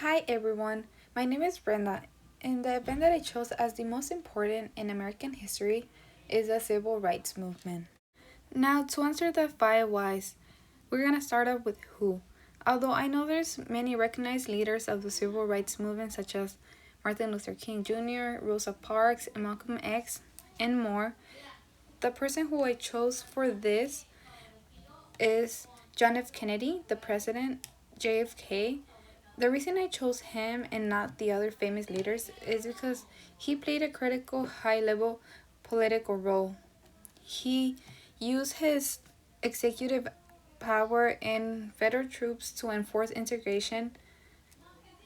Hi everyone, my name is Brenda, and the event that I chose as the most important in American history is the Civil Rights Movement. Now, to answer the five whys, we're gonna start off with who. Although I know there's many recognized leaders of the Civil Rights Movement such as Martin Luther King Jr., Rosa Parks, and Malcolm X, and more, the person who I chose for this is John F. Kennedy, the president, JFK. The reason I chose him and not the other famous leaders is because he played a critical, high level political role. He used his executive power and federal troops to enforce integration,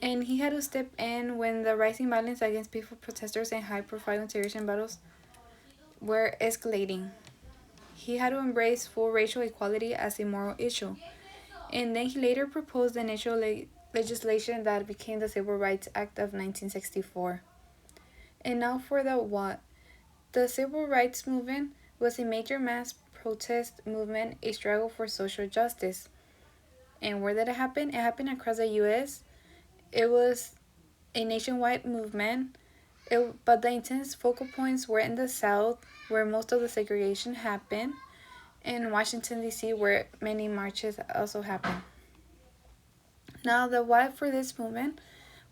and he had to step in when the rising violence against peaceful protesters and high profile integration battles were escalating. He had to embrace full racial equality as a moral issue, and then he later proposed the initial legislation that became the Civil Rights Act of 1964. And now for the what. The Civil Rights Movement was a major mass protest movement, a struggle for social justice. And where did it happen? It happened across the US. It was a nationwide movement, but the intense focal points were in the South, where most of the segregation happened, and Washington, D.C., where many marches also happened. Now, the why for this movement?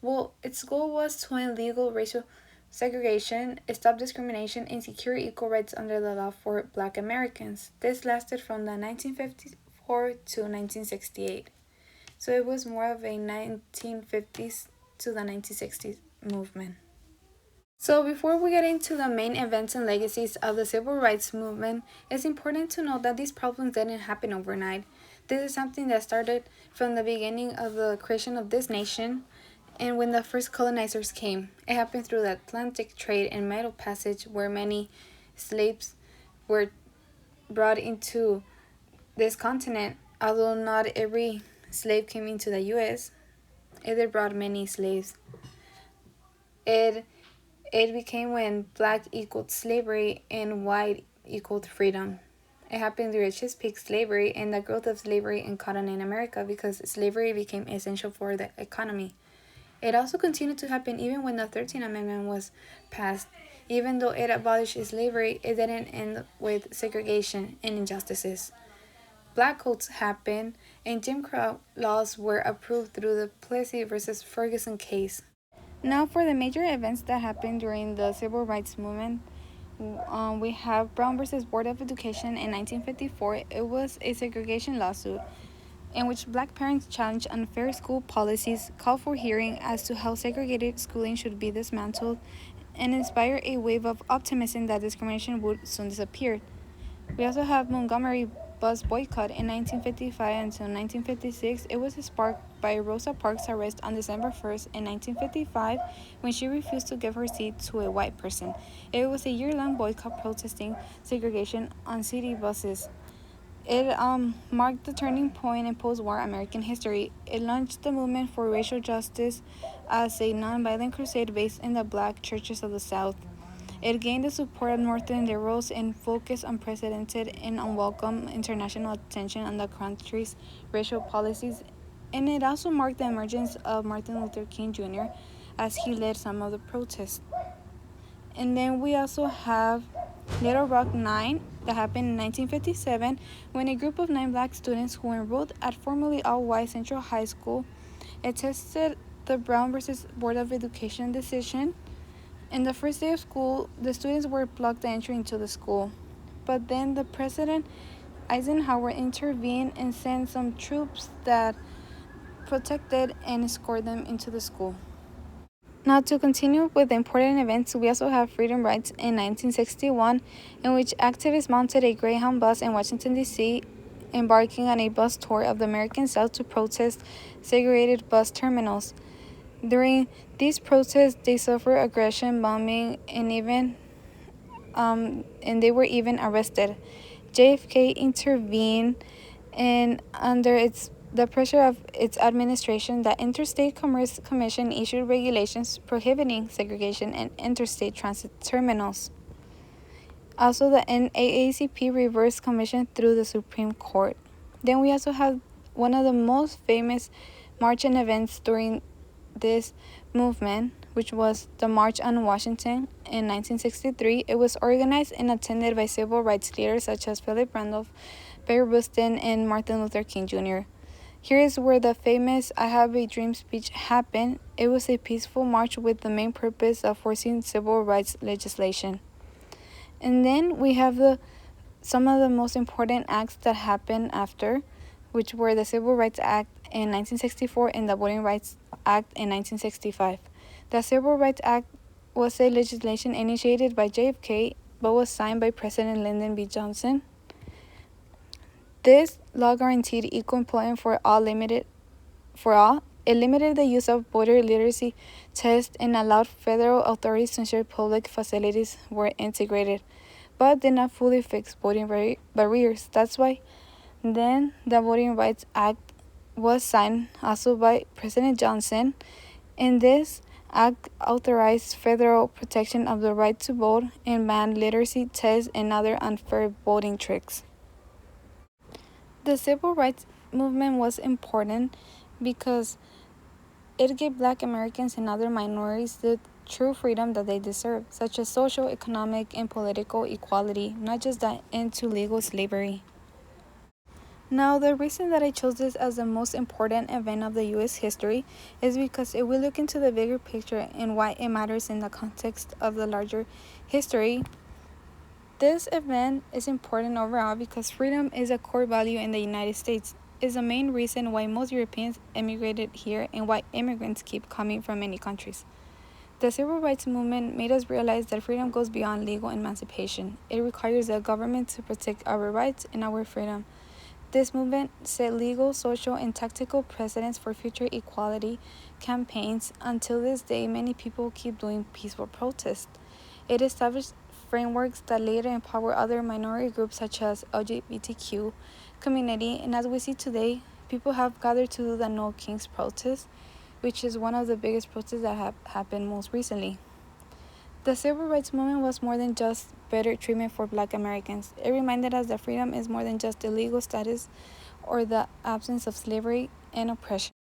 Well, its goal was to end legal racial segregation, stop discrimination, and secure equal rights under the law for Black Americans. This lasted from the 1954 to 1968. So it was more of a 1950s to the 1960s movement. So before we get into the main events and legacies of the civil rights movement, it's important to note that these problems didn't happen overnight. This is something that started from the beginning of the creation of this nation and when the first colonizers came. It happened through the Atlantic trade and Middle Passage where many slaves were brought into this continent. Although not every slave came into the US, it brought many slaves. It became when black equaled slavery and white equaled freedom. It happened during Chesapeake slavery and the growth of slavery in cotton in America because slavery became essential for the economy. It also continued to happen even when the 13th Amendment was passed. Even though it abolished slavery, it didn't end with segregation and injustices. Black codes happened, and Jim Crow laws were approved through the Plessy versus Ferguson case. Now, for the major events that happened during the civil rights movement, we have Brown versus Board of Education in 1954. It was a segregation lawsuit in which black parents challenged unfair school policies, called for hearing as to how segregated schooling should be dismantled, and inspired a wave of optimism that discrimination would soon disappear. We also have Montgomery bus boycott in 1955 until 1956. It was sparked by Rosa Parks' arrest on December 1st in 1955 when she refused to give her seat to a white person. It was a year-long boycott protesting segregation on city buses. It marked the turning point in post-war American history. It launched the movement for racial justice as a nonviolent crusade based in the black churches of the South. It gained the support of northern liberals and focused unprecedented and unwelcome international attention on the country's racial policies, and it also marked the emergence of Martin Luther King Jr. as he led some of the protests. And then we also have Little Rock 9 that happened in 1957 when a group of 9 black students who enrolled at formerly all-white Central High School attested the Brown versus Board of Education decision. In the first day of school, the students were blocked the entry into the school. But then the President Eisenhower intervened and sent some troops that protected and escorted them into the school. Now, to continue with the important events, we also have Freedom Rides in 1961, in which activists mounted a Greyhound bus in Washington, D.C., embarking on a bus tour of the American South to protest segregated bus terminals. During these protests, they suffered aggression, bombing, and they were even arrested. JFK intervened, and under the pressure of its administration, the Interstate Commerce Commission issued regulations prohibiting segregation in interstate transit terminals. Also, the NAACP reversed commission through the Supreme Court. Then we also have one of the most famous marching events during this movement, which was the March on Washington in 1963. It was organized and attended by civil rights leaders such as Philip Randolph, Barry Buston, and Martin Luther King Jr. Here is where the famous I Have a Dream speech happened. It was a peaceful march with the main purpose of forcing civil rights legislation. And then we have some of the most important acts that happened after, which were the Civil Rights Act in 1964 and the Voting Rights Act in 1965. The Civil Rights Act was a legislation initiated by JFK but was signed by President Lyndon B. Johnson. This law guaranteed equal employment for all. It limited the use of voter literacy tests and allowed federal authorities to ensure public facilities were integrated, but did not fully fix voting barriers. That's why then the Voting Rights Act was signed also by President Johnson, and this act authorized federal protection of the right to vote and banned literacy tests and other unfair voting tricks. The civil rights movement was important because it gave Black Americans and other minorities the true freedom that they deserve, such as social, economic, and political equality, not just the end to legal slavery. Now, the reason that I chose this as the most important event of the U.S. history is because if we look into the bigger picture and why it matters in the context of the larger history, this event is important overall because freedom is a core value in the United States. It is the main reason why most Europeans immigrated here and why immigrants keep coming from many countries. The civil rights movement made us realize that freedom goes beyond legal emancipation. It requires the government to protect our rights and our freedom. This movement set legal, social, and tactical precedents for future equality campaigns. Until this day, many people keep doing peaceful protests. It established frameworks that later empower other minority groups such as LGBTQ community, and as we see today, people have gathered to do the No Kings protest, which is one of the biggest protests that have happened most recently. The civil rights movement was more than just better treatment for Black Americans. It reminded us that freedom is more than just the legal status or the absence of slavery and oppression.